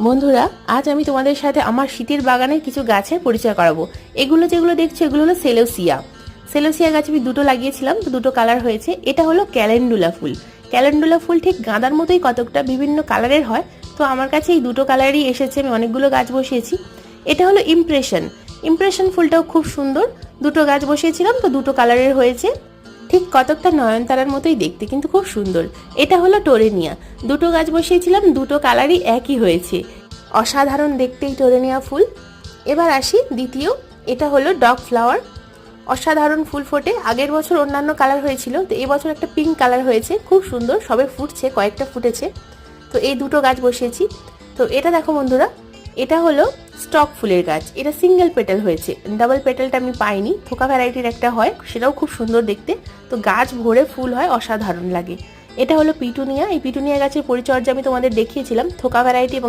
বন্ধুরা, আজ আমি তোমাদের সাথে আমার শীতের বাগানের কিছু গাছের পরিচয় করাবো। এগুলো যেগুলো দেখছো এগুলো হলো সেলোসিয়া। সেলোসিয়া গাছ আমি দুটো লাগিয়েছিলাম, তো দুটো কালার হয়েছে। এটা হলো ক্যালেন্ডুলা ফুল। ক্যালেন্ডুলা ফুল ঠিক গাঁদার মতোই কতকটা বিভিন্ন কালারের হয়, তো আমার কাছে এই দুটো কালারই এসেছে। আমি অনেকগুলো গাছ বসিয়েছি। এটা হলো ইমপ্রেশন। ইমপ্রেশন ফুলটাও খুব সুন্দর। দুটো গাছ বসিয়েছিলাম, তো দুটো কালারের হয়েছে। ঠিক কতকটা নয়নতারার মতোই দেখতে, কিন্তু খুব সুন্দর। এটা হলো টোরেনিয়া। দুটো গাছ বসিয়েছিলাম, দুটো কালারই একই হয়েছে। অসাধারণ দেখতে এই টোরেনিয়া ফুল। এবার আসি দ্বিতীয়। এটা হলো ডগ ফ্লাওয়ার। অসাধারণ ফুল ফোটে। আগের বছর অন্যান্য কালার হয়েছিল, তো এবছর একটা পিঙ্ক কালার হয়েছে, খুব সুন্দর। সবে ফুটছে, কয়েকটা ফুটেছে। তো এই দুটো গাছ বসিয়েছি। তো এটা দেখো বন্ধুরা, এটা হলো স্টক ফুলের গাছ। এটা সিঙ্গেল পেটাল হয়েছে, ডাবল পেটালটা আমি পাইনি। থোকা ভ্যারাইটির একটা হয়, সেটাও খুব সুন্দর দেখতে। তো গাছ ভরে ফুল হয়, অসাধারণ লাগে। এটা হলো পিটুনিয়া। এই পিটুনিয়া গাছের পরিচর্যা আমি তোমাদের দেখিয়েছিলাম। থোকা ভ্যারাইটি এবং